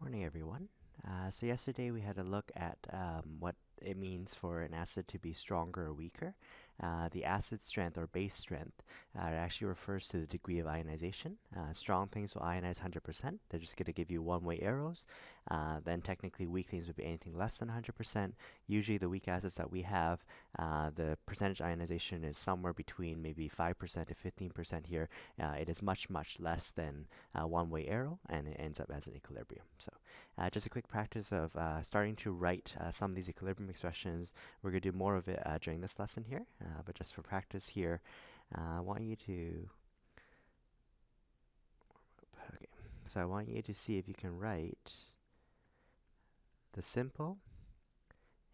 Morning, everyone. So yesterday we had a look at what it means for an acid to be stronger or weaker. The acid strength or base strength it actually refers to the degree of ionization. Strong things will ionize 100%. They're just going to give you one-way arrows. Then technically weak things would be anything less than 100%. Usually the weak acids that we have, the percentage ionization is somewhere between maybe 5% to 15% here. It is much, much less than one-way arrow, and it ends up as an equilibrium. So just a quick practice of starting to write some of these equilibrium expressions. We're going to do more of it during this lesson here, but just for practice here, I want you to see if you can write the simple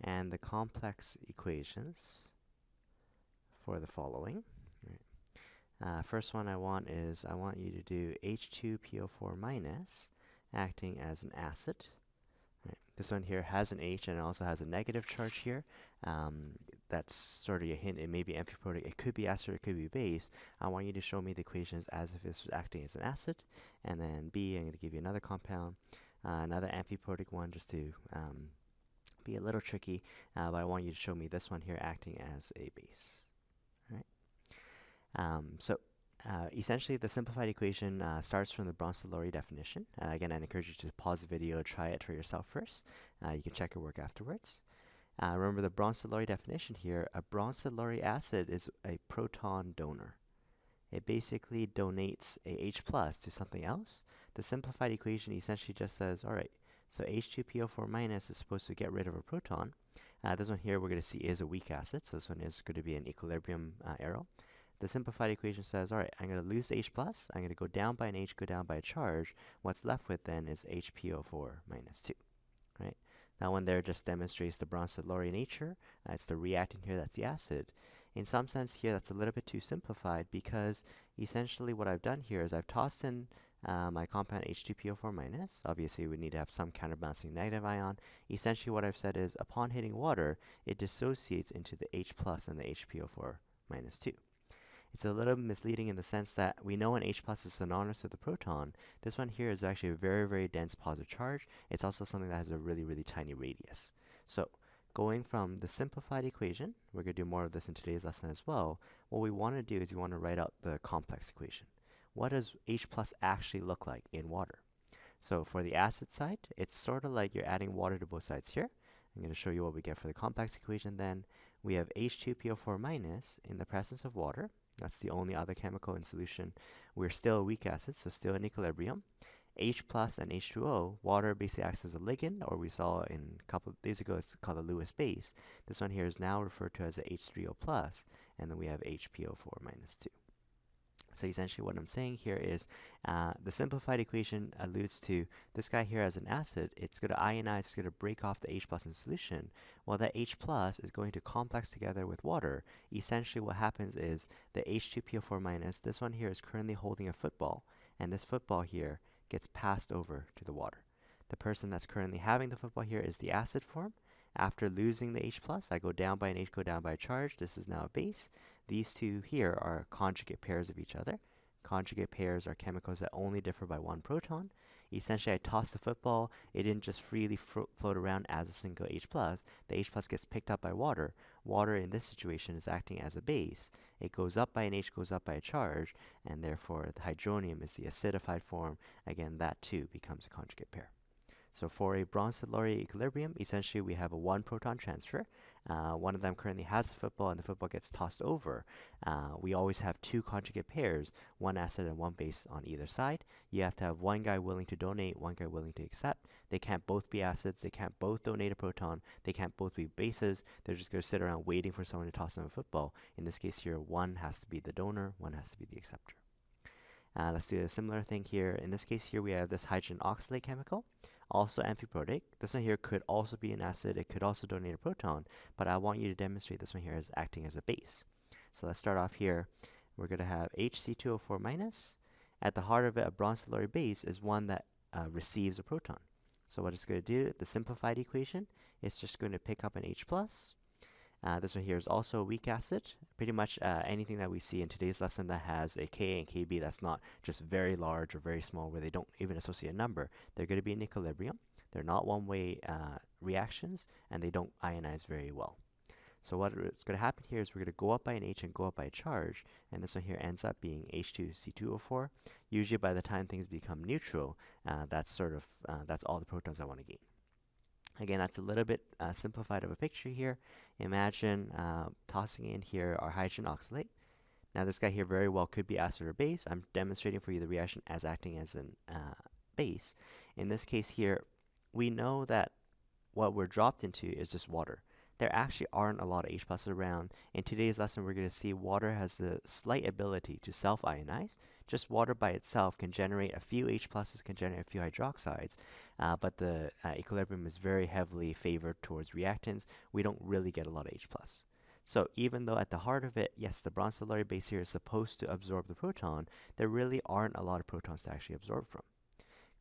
and the complex equations for the following. First one I want you to do H2PO4 minus acting as an acid. Right. This one here has an H and it also has a negative charge here. That's sort of a hint. It may be amphiprotic. It could be acid or it could be base. I want you to show me the equations as if this was acting as an acid. And then B, I'm going to give you another compound, another amphiprotic one just to be a little tricky. But I want you to show me this one here acting as a base. All right. Essentially, the simplified equation starts from the Bronsted-Lowry definition. Again, I'd encourage you to pause the video, try it for yourself first. You can check your work afterwards. Remember the Bronsted-Lowry definition here. A Bronsted-Lowry acid is a proton donor. It basically donates a H plus to something else. The simplified equation essentially just says, all right, so H2PO4 minus is supposed to get rid of a proton. This one here we're going to see is a weak acid, so this one is going to be an equilibrium arrow. The simplified equation says, all right, I'm going to lose the H plus. I'm going to go down by an H, go down by a charge. What's left with then is HPO4 minus 2, right? That one there just demonstrates the Bronsted-Lowry nature. It's the reactant here that's the acid. In some sense here, that's a little bit too simplified because essentially what I've done here is I've tossed in my compound H2PO4 minus. Obviously, we need to have some counterbalancing negative ion. Essentially what I've said is upon hitting water, it dissociates into the H plus and the HPO4 minus 2. It's a little misleading in the sense that we know an H plus is synonymous with the proton. This one here is actually a very, very dense positive charge. It's also something that has a really, really tiny radius. So going from the simplified equation, we're going to do more of this in today's lesson as well. What we want to do is we want to write out the complex equation. What does H plus actually look like in water? So for the acid side, it's sort of like you're adding water to both sides here. I'm going to show you what we get for the complex equation then. We have H2PO4 minus in the presence of water. That's the only other chemical in solution. We're still a weak acid, so still in equilibrium. H plus and H2O, water basically acts as a ligand, or we saw in a couple of days ago, it's called a Lewis base. This one here is now referred to as a H3O plus, and then we have HPO4 minus 2. So essentially what I'm saying here is the simplified equation alludes to this guy here as an acid. It's going to ionize, it's going to break off the H plus in solution. While that H plus is going to complex together with water, essentially what happens is the H2PO4 minus, this one here is currently holding a football, and this football here gets passed over to the water. The person that's currently having the football here is the acid form. After losing the H plus, I go down by an H, go down by a charge. This is now a base. These two here are conjugate pairs of each other. Conjugate pairs are chemicals that only differ by one proton. Essentially, I toss the football. It didn't just freely float around as a single H plus. The H plus gets picked up by water. Water in this situation is acting as a base. It goes up by an H, goes up by a charge, and therefore the hydronium is the acidified form. Again, that too becomes a conjugate pair. So for a Bronsted-Lowry equilibrium, essentially we have a one proton transfer. One of them currently has the football and the football gets tossed over. We always have two conjugate pairs, one acid and one base on either side. You have to have one guy willing to donate, one guy willing to accept. They can't both be acids. They can't both donate a proton. They can't both be bases. They're just going to sit around waiting for someone to toss them a football. In this case here, one has to be the donor, one has to be the acceptor. Let's do a similar thing here. In this case here, we have this hydrogen oxalate chemical, also amphiprotic. This one here could also be an acid. It could also donate a proton, but I want you to demonstrate this one here as acting as a base. So let's start off here. We're going to have HC2O4 minus. At the heart of it, a Bronsted-Lowry base is one that receives a proton. So what it's going to do, the simplified equation, it's just going to pick up an H plus. This one here is also a weak acid. Pretty much anything that we see in today's lesson that has a Ka and Kb that's not just very large or very small, where they don't even associate a number, they're going to be in equilibrium. They're not one-way reactions, and they don't ionize very well. So what's going to happen here is we're going to go up by an H and go up by a charge, and this one here ends up being H2C2O4. Usually by the time things become neutral, that's all the protons I want to gain. Again, that's a little bit simplified of a picture here. Imagine tossing in here our hydrogen oxalate. Now this guy here very well could be acid or base. I'm demonstrating for you the reaction as acting as an base. In this case here, we know that what we're dropped into is just water. There actually aren't a lot of H pluses around. In today's lesson, we're going to see water has the slight ability to self-ionize. Just water by itself can generate a few H pluses, can generate a few hydroxides, but the equilibrium is very heavily favored towards reactants. We don't really get a lot of H plus. So even though at the heart of it, yes, the Bronsted-Lowry base here is supposed to absorb the proton, there really aren't a lot of protons to actually absorb from.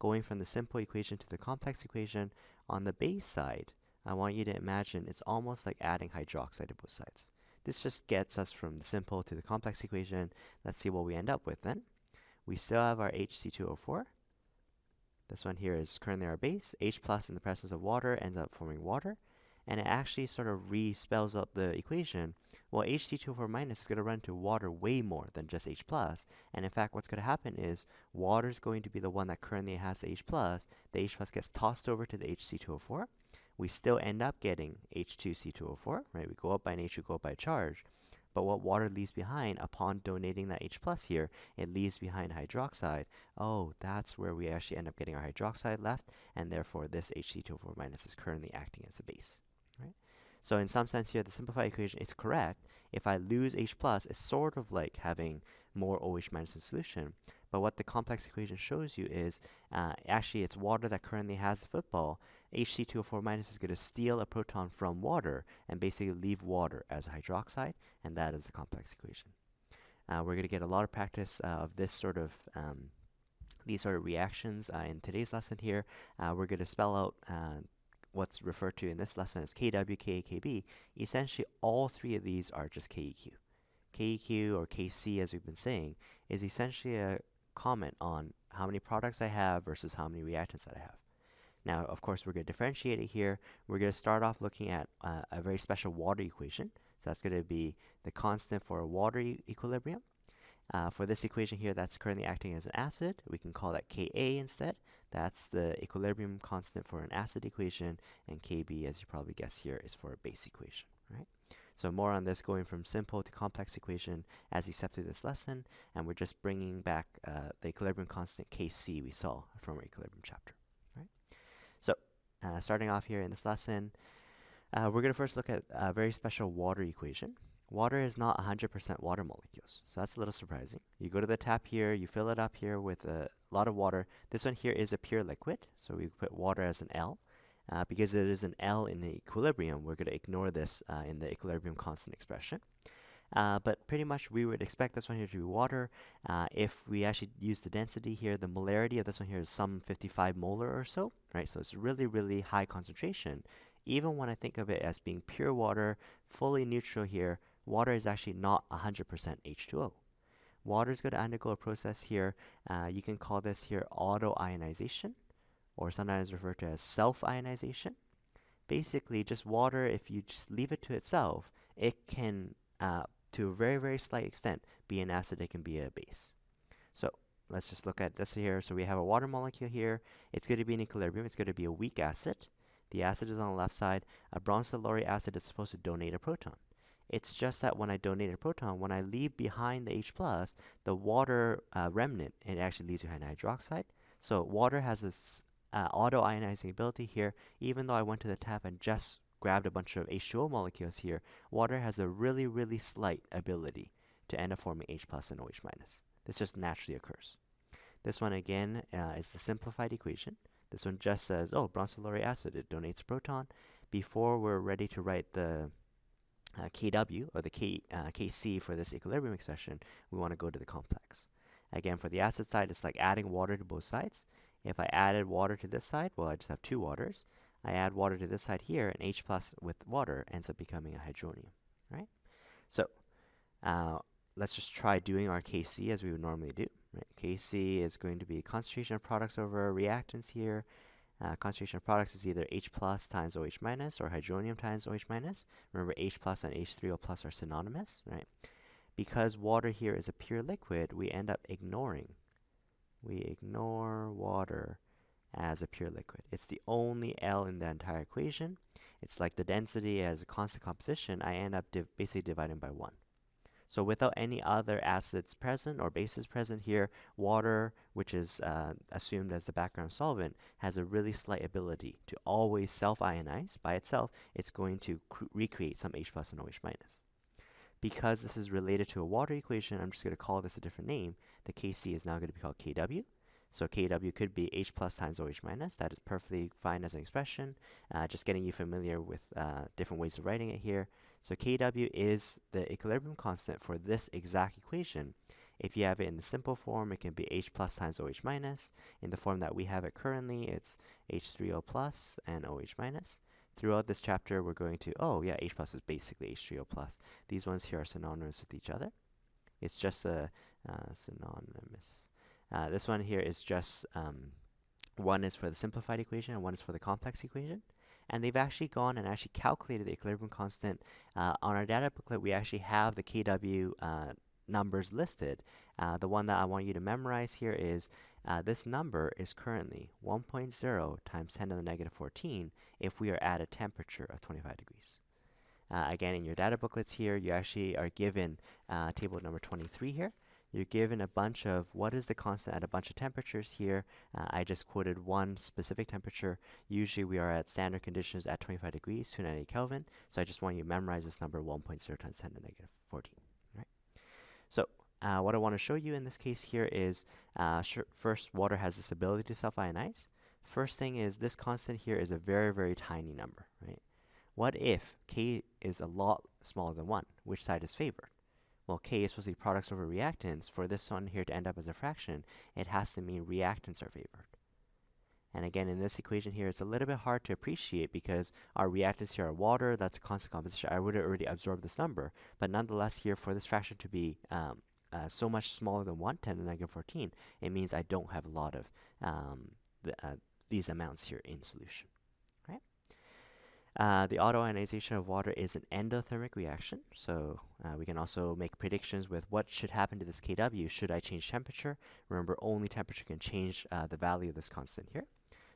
Going from the simple equation to the complex equation, on the base side, I want you to imagine it's almost like adding hydroxide to both sides. This just gets us from the simple to the complex equation. Let's see what we end up with then. We still have our HC2O4. This one here is currently our base. H plus in the presence of water ends up forming water. And it actually sort of re-spells out the equation. Well, HC2O4 minus is going to run to water way more than just H plus. And in fact, what's going to happen is water is going to be the one that currently has the H plus. The H plus gets tossed over to the HC2O4. We still end up getting H2C2O4, right? We go up by an H, we go up by a charge. But what water leaves behind upon donating that H plus here, it leaves behind hydroxide. Oh, that's where we actually end up getting our hydroxide left, and therefore this HC2O4 minus is currently acting as a base, right? So in some sense here, the simplified equation is correct. If I lose H plus, it's sort of like having more OH minus in solution. But what the complex equation shows you is actually it's water that currently has the football. HC2O4 minus is going to steal a proton from water and basically leave water as a hydroxide, and that is the complex equation. We're going to get a lot of practice of this sort of these sort of reactions in today's lesson here. We're going to spell out what's referred to in this lesson as KW, Ka, Kb. Essentially, all three of these are just KEQ. KEQ, or Kc as we've been saying, is essentially a comment on how many products I have versus how many reactants that I have. Now, of course, we're going to differentiate it here. We're going to start off looking at a very special water equation. So that's going to be the constant for a water equilibrium. For this equation here, that's currently acting as an acid. We can call that Ka instead. That's the equilibrium constant for an acid equation, and Kb, as you probably guess here, is for a base equation, right? So more on this going from simple to complex equation as we step through this lesson, and we're just bringing back the equilibrium constant Kc we saw from our equilibrium chapter, right? So starting off here in this lesson, we're going to first look at a very special water equation. Water is not 100% water molecules, so that's a little surprising. You go to the tap here, you fill it up here with a lot of water. This one here is a pure liquid, so we put water as an L. Because it is an L in the equilibrium, we're going to ignore this in the equilibrium constant expression. But pretty much we would expect this one here to be water. If we actually use the density here, the molarity of this one here is some 55 molar or so, right? So it's really, really high concentration. Even when I think of it as being pure water, fully neutral here, water is actually not 100% H2O. Water is going to undergo a process here. You can call this here autoionization, or sometimes referred to as self-ionization. Basically, just water, if you just leave it to itself, it can, to a very, very slight extent, be an acid, it can be a base. So let's just look at this here. So we have a water molecule here. It's going to be in equilibrium. It's going to be a weak acid. The acid is on the left side. A Bronsted-Lowry acid is supposed to donate a proton. It's just that when I donate a proton, when I leave behind the H+, the water remnant, it actually leaves behind hydroxide. So water has this auto-ionizing ability here. Even though I went to the tap and just grabbed a bunch of H2O molecules here, water has a really, really slight ability to end up forming H+ and OH-. This just naturally occurs. This one again is the simplified equation. This one just says, oh, Bronsted-Lowry acid, it donates a proton. Before we're ready to write the Kw, or the Kc for this equilibrium expression, we want to go to the complex. Again, for the acid side, it's like adding water to both sides. If I added water to this side, well, I just have two waters. I add water to this side here, and H plus with water ends up becoming a hydronium, right? So let's just try doing our Kc as we would normally do. Right? Kc is going to be concentration of products over reactants here. Concentration of products is either H plus times OH minus or hydronium times OH minus. Remember, H plus and H3O plus are synonymous, right? Because water here is a pure liquid, we end up ignoring. We ignore water as a pure liquid. It's the only L in the entire equation. It's like the density as a constant composition. I end up basically dividing by 1. So without any other acids present or bases present here, water, which is assumed as the background solvent, has a really slight ability to always self-ionize. By itself, it's going to recreate some H plus and OH minus. Because this is related to a water equation, I'm just going to call this a different name. The Kc is now going to be called Kw. So Kw could be H plus times OH minus. That is perfectly fine as an expression. Just getting you familiar with different ways of writing it here. So Kw is the equilibrium constant for this exact equation. If you have it in the simple form, it can be H plus times OH minus. In the form that we have it currently, it's H3O plus and OH minus. Throughout this chapter, we're going to, H plus is basically H3O plus. These ones here are synonymous with each other. It's just a synonymous. This one here is just, one is for the simplified equation and one is for the complex equation. And they've actually gone and actually calculated the equilibrium constant. On our data booklet, we actually have the Kw numbers listed. The one that I want you to memorize here is this number is currently 1.0 times 10 to the negative 14 if we are at a temperature of 25 degrees. Again, in your data booklets here, you actually are given table number 23 here. You're given a bunch of what is the constant at a bunch of temperatures here. I just quoted one specific temperature. Usually we are at standard conditions at 25 degrees, 298 Kelvin. So I just want you to memorize this number 1.0 times 10 to the negative 14. Right? So what I want to show you in this case here is first, water has this ability to self-ionize. First thing is this constant here is a very, very tiny number. Right? What if K is a lot smaller than 1? Which side is favored? Well, K is supposed to be products over reactants. For this one here to end up as a fraction, it has to mean reactants are favored. And again, in this equation here, it's a little bit hard to appreciate because our reactants here are water. That's a constant composition. I would have already absorbed this number. But nonetheless here, for this fraction to be so much smaller than 1, 10 to the negative 14, it means I don't have a lot of these amounts here in solution. The autoionization of water is an endothermic reaction, so we can also make predictions with what should happen to this Kw should I change temperature. Remember, only temperature can change the value of this constant here.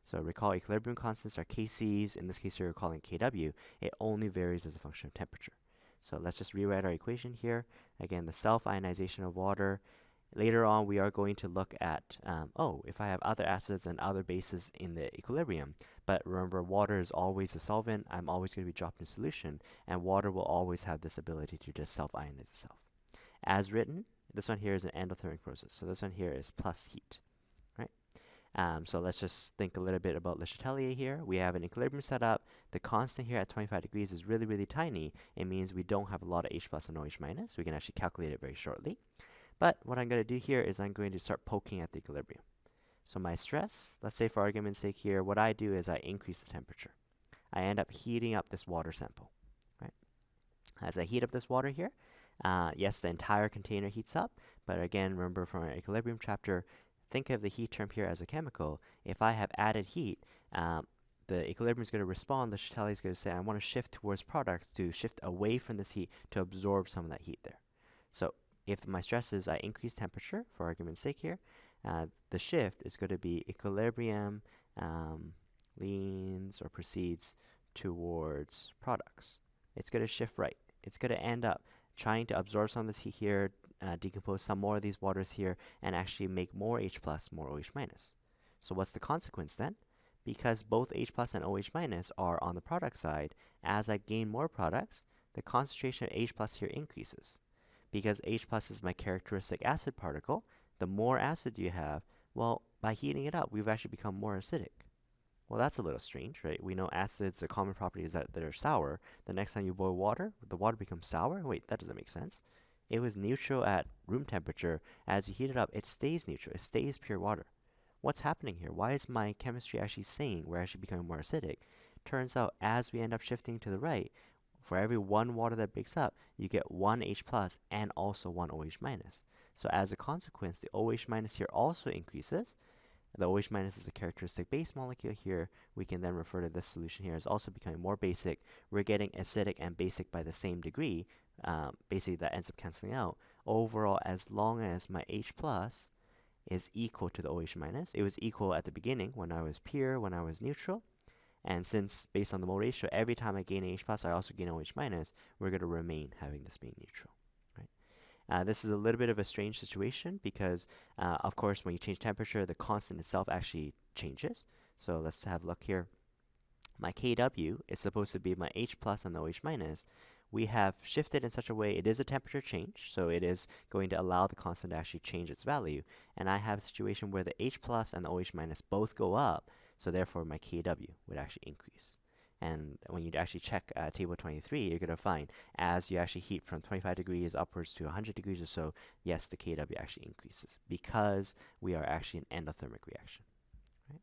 So recall equilibrium constants are Kc's. In this case, we're calling Kw. It only varies as a function of temperature. So let's just rewrite our equation here. Again, the self-ionization of water. Later on, we are going to look at, if I have other acids and other bases in the equilibrium. But remember, water is always a solvent. I'm always going to be dropped in solution. And water will always have this ability to just self-ionize itself. As written, this one here is an endothermic process. So this one here is plus heat. Right? So let's just think a little bit about Le Chatelier here. We have an equilibrium set up. The constant here at 25 degrees is really, really tiny. It means we don't have a lot of H plus and OH minus. We can actually calculate it very shortly. But what I'm going to do here is I'm going to start poking at the equilibrium. So my stress, let's say for argument's sake here, what I do is I increase the temperature. I end up heating up this water sample. Right? As I heat up this water here, yes, the entire container heats up. But again, remember from our equilibrium chapter, think of the heat term here as a chemical. If I have added heat, the equilibrium is going to respond. The Chatelier is going to say, I want to shift towards products to shift away from this heat to absorb some of that heat there. So if my stress is I increase temperature, for argument's sake here, the shift is going to be equilibrium leans or proceeds towards products. It's going to shift right. It's going to end up trying to absorb some of this heat here, decompose some more of these waters here, and actually make more H plus, more OH minus. So what's the consequence then? Because both H plus and OH minus are on the product side, as I gain more products, the concentration of H plus here increases. Because H plus is my characteristic acid particle, the more acid you have, well, by heating it up, we've actually become more acidic. Well, that's a little strange, right? We know acids, a common property is that they're sour. The next time you boil water, the water becomes sour? Wait, that doesn't make sense. It was neutral at room temperature. As you heat it up, it stays neutral. It stays pure water. What's happening here? Why is my chemistry actually saying we're actually becoming more acidic? turns out as we end up shifting to the right, for every one water that breaks up, you get one H plus and also one OH minus. So as a consequence, the OH minus here also increases. The OH minus is a characteristic base molecule here. We can then refer to this solution here as also becoming more basic. We're getting acidic and basic by the same degree. Basically, that ends up canceling out. Overall, as long as my H plus is equal to the OH minus, it was equal at the beginning when I was pure, when I was neutral. And since, based on the mole ratio, every time I gain H plus, I also gain OH minus, we're going to remain having this being neutral. This is a little bit of a strange situation because, of course, when you change temperature, the constant itself actually changes. So let's have a look here. My Kw is supposed to be my H plus and the OH minus. We have shifted in such a way, it is a temperature change, so it is going to allow the constant to actually change its value. And I have a situation where the H plus and the OH minus both go up, so therefore my Kw would actually increase. And when you actually check table 23, you're going to find as you actually heat from 25 degrees upwards to 100 degrees or so, yes, the Kw actually increases because we are actually an endothermic reaction. Right?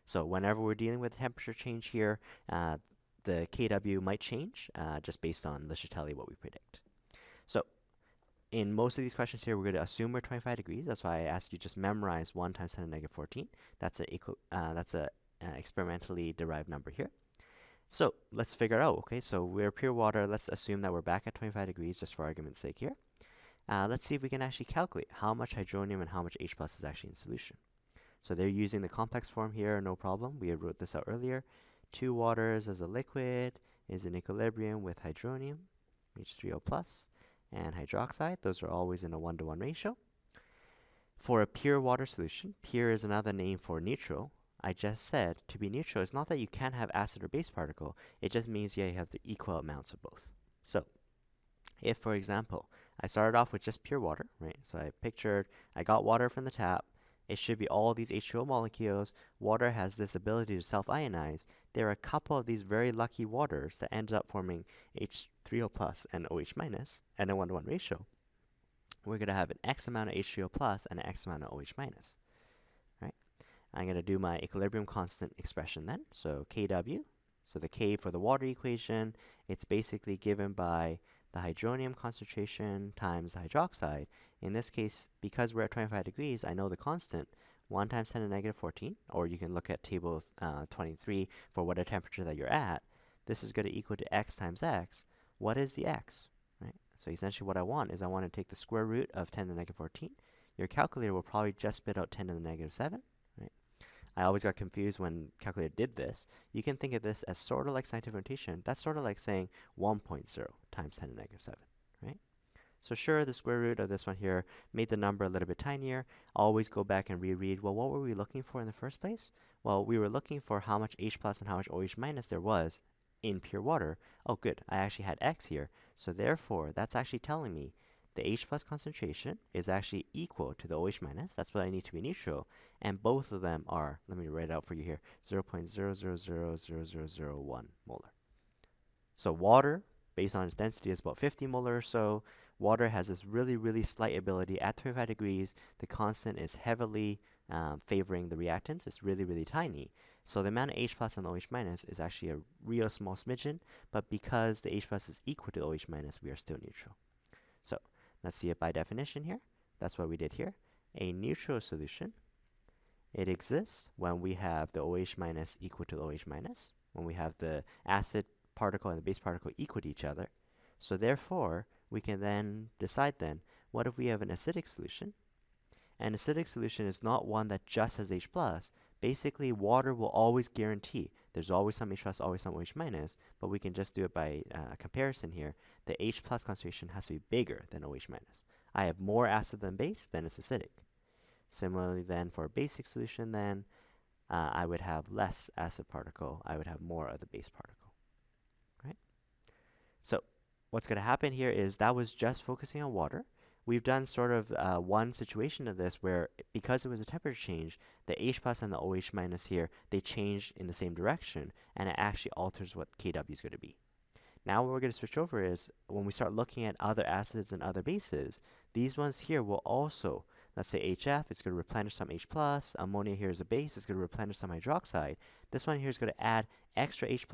So whenever we're dealing with temperature change here, the Kw might change just based on, let's just tell you what we predict. So in most of these questions here, we're going to assume we're 25 degrees. That's why I ask you just memorize 1 times 10 to the negative 14. That's a experimentally derived number here. So let's figure out, okay, so we're pure water. Let's assume that we're back at 25 degrees just for argument's sake here. Let's see if we can actually calculate how much hydronium and how much H plus is actually in solution. So they're using the complex form here, no problem. We had wrote this out earlier. 2 waters as a liquid is in equilibrium with hydronium, H3O plus, and hydroxide. Those are always in a 1-to-1 ratio. For a pure water solution, pure is another name for neutral. I just said to be neutral is not that you can't have acid or base particle, it just means you have the equal amounts of both. So if, for example, I started off with just pure water, right? So I got water from the tap. It should be all these H2O molecules. Water has this ability to self-ionize. There are a couple of these very lucky waters that ends up forming H3O plus and OH minus and a 1-to-1 ratio. We're going to have an X amount of H3O plus and an X amount of OH minus. I'm going to do my equilibrium constant expression then. So Kw, so the K for the water equation, it's basically given by the hydronium concentration times the hydroxide. In this case, because we're at 25 degrees, I know the constant, 1 times 10 to the negative 14, or you can look at table 23 for whatever temperature that you're at. This is going to equal to X times X. What is the X? Right? So essentially what I want is I want to take the square root of 10 to the negative 14. Your calculator will probably just spit out 10 to the negative 7. I always got confused when calculator did this. You can think of this as sort of like scientific notation. That's sort of like saying 1.0 times 10 to the negative 7, right? So sure, the square root of this one here made the number a little bit tinier. Always go back and reread, well, what were we looking for in the first place? Well, we were looking for how much H plus and how much OH minus there was in pure water. Oh, good, I actually had X here. So therefore, that's actually telling me the H plus concentration is actually equal to the OH minus. That's what I need to be neutral. And both of them are, let me write it out for you here, 0.00000001 molar. So water, based on its density, is about 50 molar or so. Water has this really, really slight ability. At 25 degrees, the constant is heavily favoring the reactants. It's really, really tiny. So the amount of H plus and OH minus is actually a real small smidgen. But because the H plus is equal to OH minus, we are still neutral. So let's see it by definition here. That's what we did here. A neutral solution, it exists when we have the OH minus equal to the OH minus, when we have the acid particle and the base particle equal to each other. So therefore, we can then decide then, what if we have an acidic solution? An acidic solution is not one that just has H plus. Basically, water will always guarantee there's always some H plus, always some OH minus, but we can just do it by comparison here. The H plus concentration has to be bigger than OH minus. I have more acid than base, then it's acidic. Similarly then, for a basic solution then, I would have less acid particle. I would have more of the base particle. Right? So what's going to happen here is that was just focusing on water. We've done sort of one situation of this where, because it was a temperature change, the H plus and the OH minus here, they changed in the same direction, and it actually alters what Kw is going to be. Now what we're going to switch over is, when we start looking at other acids and other bases, these ones here will also, let's say HF, it's going to replenish some H+, ammonia here is a base, it's going to replenish some hydroxide. This one here is going to add extra H+,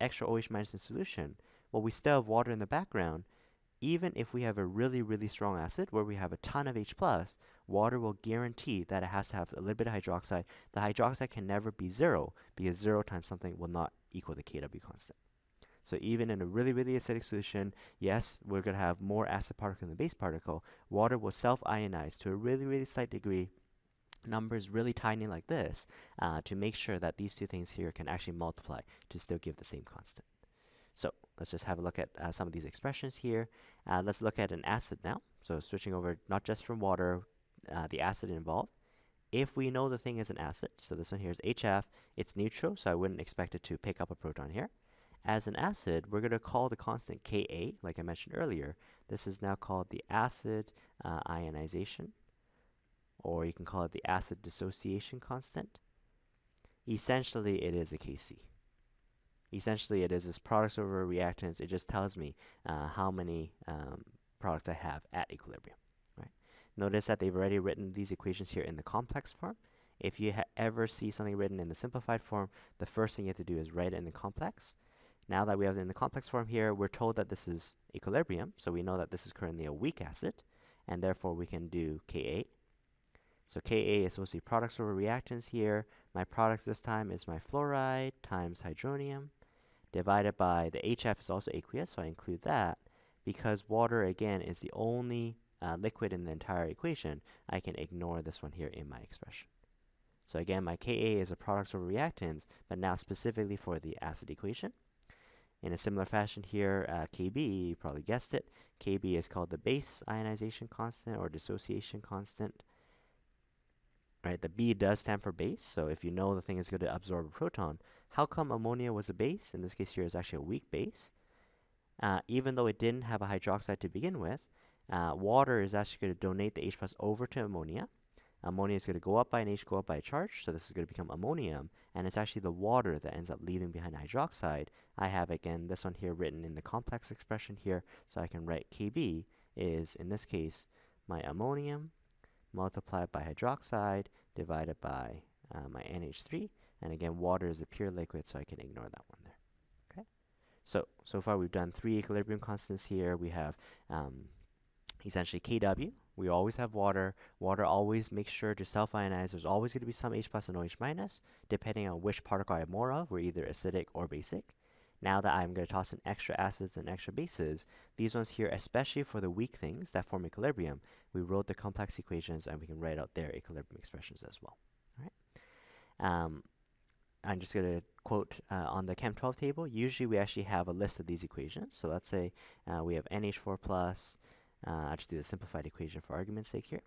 extra OH- in solution. Well, we still have water in the background. Even if we have a really, really strong acid where we have a ton of H+, water will guarantee that it has to have a little bit of hydroxide. The hydroxide can never be 0 because 0 times something will not equal the Kw constant. So even in a really, really acidic solution, yes, we're going to have more acid particle than the base particle. Water will self-ionize to a really, really slight degree, numbers really tiny like this, to make sure that these two things here can actually multiply to still give the same constant. So let's just have a look at some of these expressions here. Let's look at an acid now. So switching over not just from water, the acid involved. If we know the thing is an acid, so this one here is HF, it's neutral, so I wouldn't expect it to pick up a proton here. As an acid, we're going to call the constant Ka, like I mentioned earlier. This is now called the acid ionization, or you can call it the acid dissociation constant. Essentially, it is a Kc. Essentially, it is this products over reactants. It just tells me how many products I have at equilibrium. Right? Notice that they've already written these equations here in the complex form. If you ever see something written in the simplified form, the first thing you have to do is write it in the complex. Now that we have it in the complex form here, we're told that this is equilibrium, so we know that this is currently a weak acid, and therefore we can do Ka. So Ka is supposed to be products over reactants here. My products this time is my fluoride times hydronium, divided by the HF is also aqueous, so I include that. Because water, again, is the only liquid in the entire equation, I can ignore this one here in my expression. So again, my Ka is a products over reactants, but now specifically for the acid equation. In a similar fashion here, Kb, you probably guessed it, Kb is called the base ionization constant or dissociation constant. Right, the B does stand for base, so if you know the thing is going to absorb a proton, how come ammonia was a base? In this case here, it's actually a weak base. Even though it didn't have a hydroxide to begin with, water is actually going to donate the H+ over to ammonia. Ammonia is going to go up by an H, go up by a charge, so this is going to become ammonium, and it's actually the water that ends up leaving behind hydroxide. I have, again, this one here written in the complex expression here, so I can write Kb is, in this case, my ammonium multiplied by hydroxide divided by my NH3, and again, water is a pure liquid, so I can ignore that one there. Okay. So far we've done 3 equilibrium constants here. We have essentially Kw. We always have water. Water always makes sure to self-ionize. There's always going to be some H+ and OH-, depending on which particle I have more of. We're either acidic or basic. Now that I'm going to toss in extra acids and extra bases, these ones here, especially for the weak things that form equilibrium, we wrote the complex equations and we can write out their equilibrium expressions as well. All right. I'm just going to quote on the Chem 12 table. Usually we actually have a list of these equations. So let's say we have NH4+. I'll just do the simplified equation for argument's sake here.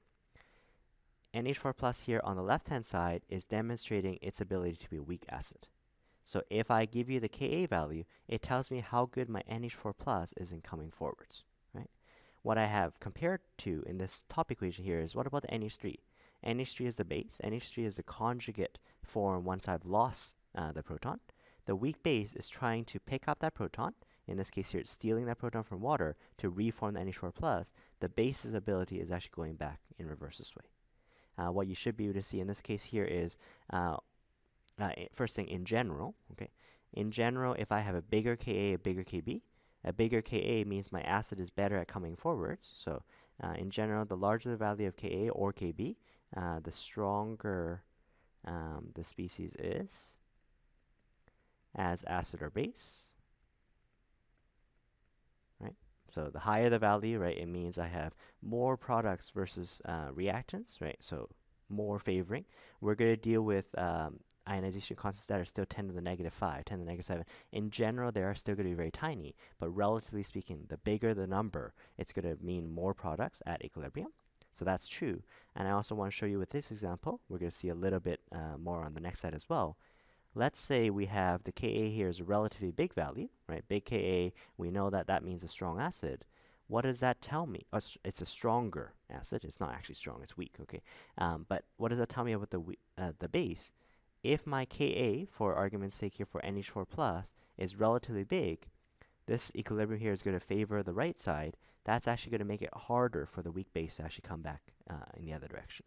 NH4+ here on the left-hand side is demonstrating its ability to be a weak acid. So if I give you the Ka value, it tells me how good my NH4+ is in coming forwards, right? What I have compared to in this top equation here is, what about the NH3? NH3 is the base. NH3 is the conjugate form once I've lost the proton. The weak base is trying to pick up that proton. In this case here, it's stealing that proton from water to reform the NH4+. The base's ability is actually going back in reverse this way. What you should be able to see in this case here is first thing, in general, okay? In general, if I have a bigger Ka, a bigger Kb, a bigger Ka means my acid is better at coming forwards. So in general, the larger the value of Ka or Kb, the stronger the species is as acid or base, right? So the higher the value, right, it means I have more products versus reactants, right? So more favoring. We're going to deal with ionization constants that are still 10 to the -5, 10 to the -7. In general, they are still going to be very tiny, but relatively speaking, the bigger the number, it's going to mean more products at equilibrium. So that's true. And I also want to show you with this example, we're going to see a little bit more on the next slide as well. Let's say we have the Ka here is a relatively big value, right? Big Ka, we know that that means a strong acid. What does that tell me? It's a stronger acid. It's not actually strong, it's weak, okay? But what does that tell me about the base? If my Ka, for argument's sake here for NH4+, is relatively big, this equilibrium here is going to favor the right side. that's actually going to make it harder for the weak base to actually come back in the other direction.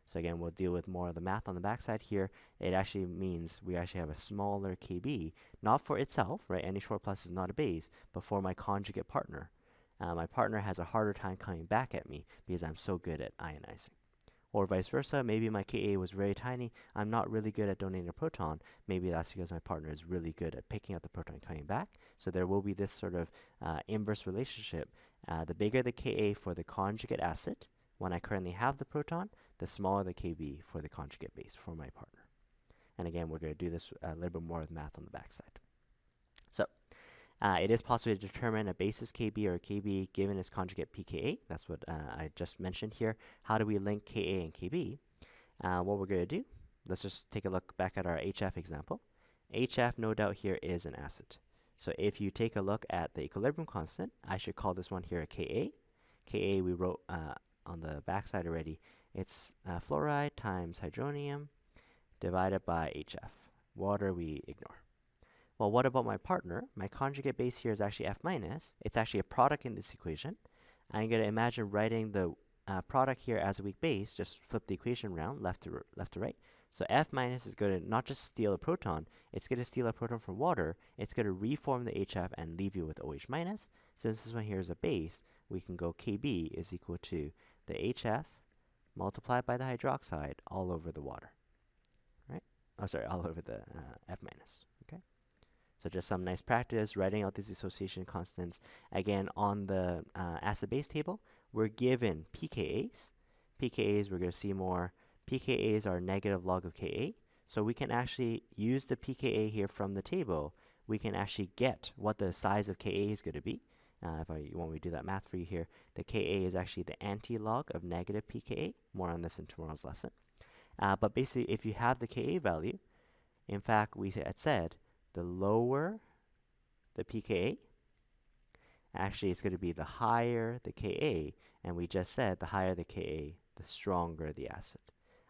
So again, we'll deal with more of the math on the backside here. It actually means we actually have a smaller KB, not for itself, right? Any short plus is not a base, but for my conjugate partner. My partner has a harder time coming back at me because I'm so good at ionizing. Or vice versa, maybe my Ka was very tiny. I'm not really good at donating a proton. Maybe that's because my partner is really good at picking up the proton and coming back. So there will be this sort of inverse relationship. The bigger the Ka for the conjugate acid, when I currently have the proton, the smaller the Kb for the conjugate base for my partner. And again, we're going to do this a little bit more with math on the backside. So it is possible to determine a basis Kb or Kb given its conjugate pKa. That's what I just mentioned here. How do we link Ka and Kb? What we're going to do, let's just take a look back at our HF example. HF, no doubt, here is an acid. So if you take a look at the equilibrium constant, I should call this one here a Ka. Ka we wrote on the backside already. It's fluoride times hydronium divided by HF. Water we ignore. Well, what about my partner? My conjugate base here is actually F minus. It's actually a product in this equation. I'm going to imagine writing the product here as a weak base. Just flip the equation around, left to right. So F minus is going to not just steal a proton, it's going to steal a proton from water. It's going to reform the HF and leave you with OH minus. Since this one here is a base, we can go Kb is equal to the HF multiplied by the hydroxide all over the water. Right? Oh, sorry, all over the F minus. Okay? So just some nice practice, writing out these association constants. Again, on the acid-base table, we're given pKa's. pKa's, we're going to see more. pKa's are negative log of Ka. So we can actually use the pKa here from the table. We can actually get what the size of Ka is going to be. When we do that math for you here, the Ka is actually the anti-log of negative pKa. More on this in tomorrow's lesson. But basically, if you have the Ka value, in fact, we had said the lower the pKa, actually it's going to be the higher the Ka, and we just said the higher the Ka, the stronger the acid.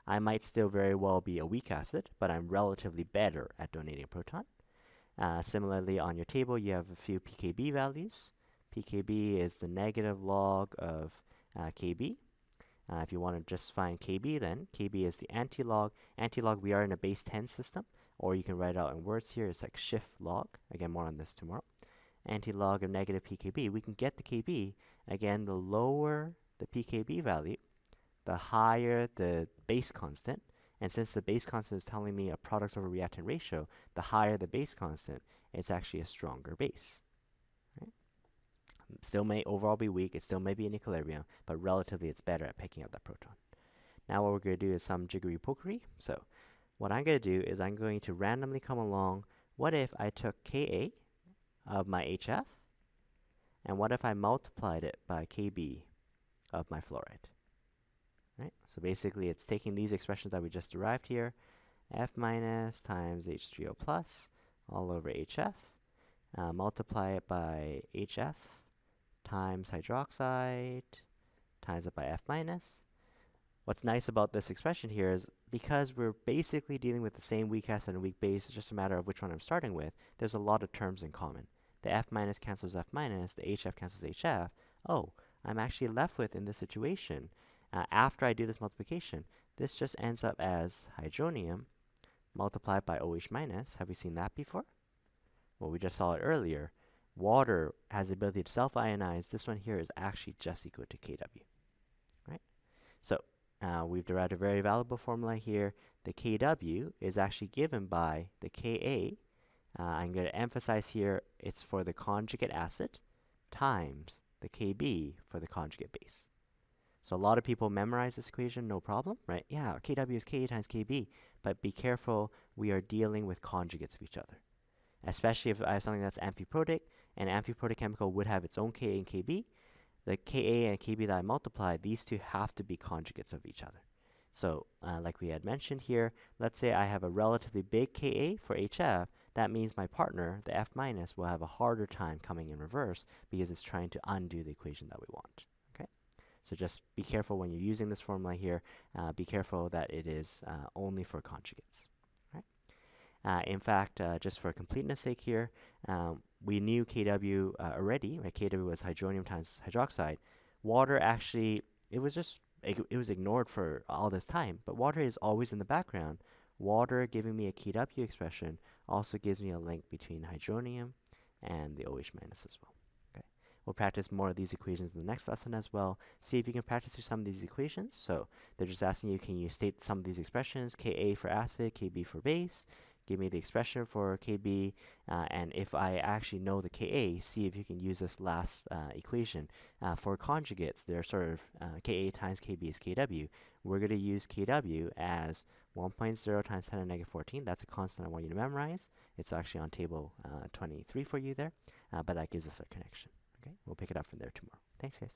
I might still very well be a weak acid, but I'm relatively better at donating a proton. Similarly, on your table, you have a few pKb values. pKb is the negative log of Kb. If you want to just find Kb, then Kb is the anti-log. Anti-log, we are in a base 10 system, or you can write it out in words here. It's like shift log. Again, more on this tomorrow. Anti-log of negative pKb. We can get the Kb. Again, the lower the pKb value, the higher the base constant. And since the base constant is telling me a products over reactant ratio, the higher the base constant, it's actually a stronger base. Right? Still may overall be weak, it still may be in equilibrium, but relatively it's better at picking up that proton. Now what we're going to do is some jiggery-pokery. So what I'm going to do is I'm going to randomly come along. What if I took Ka of my HF, and what if I multiplied it by Kb of my fluoride? Right? So basically it's taking these expressions that we just derived here, F minus times H3O plus all over HF, multiply it by HF times hydroxide, times it by F minus. What's nice about this expression here is because we're basically dealing with the same weak acid and weak base, it's just a matter of which one I'm starting with, there's a lot of terms in common. The F minus cancels F minus, the HF cancels HF. Oh, I'm actually left with, in this situation, after I do this multiplication, this just ends up as hydronium multiplied by OH minus. Have we seen that before? Well, we just saw it earlier. Water has the ability to self-ionize. This one here is actually just equal to Kw. Right? So we've derived a very valuable formula here. The Kw is actually given by the Ka. I'm going to emphasize here it's for the conjugate acid times the Kb for the conjugate base. So a lot of people memorize this equation, no problem, right? Yeah, Kw is Ka times Kb, but be careful, we are dealing with conjugates of each other. Especially if I have something that's amphiprotic, and amphiprotic chemical would have its own Ka and Kb. The Ka and Kb that I multiply, these two have to be conjugates of each other. So like we had mentioned here, let's say I have a relatively big Ka for HF, that means my partner, the F minus, will have a harder time coming in reverse because it's trying to undo the equation that we want. So just be careful when you're using this formula here. Be careful that it is only for conjugates. Right? In fact, just for completeness sake here, we knew Kw already, right? Kw was hydronium times hydroxide. Water actually, it was ignored for all this time, but water is always in the background. Water giving me a Kw expression also gives me a link between hydronium and the OH minus as well. Okay, we'll practice more of these equations in the next lesson as well. See if you can practice through some of these equations. So they're just asking you, can you state some of these expressions? Ka for acid, Kb for base. Give me the expression for Kb, and if I actually know the Ka, see if you can use this last equation. For conjugates, they're sort of Ka times Kb is Kw. We're going to use Kw as 1.0 times 10 to the negative 14. That's a constant I want you to memorize. It's actually on table 23 for you there, but that gives us our connection. Okay, we'll pick it up from there tomorrow. Thanks, guys.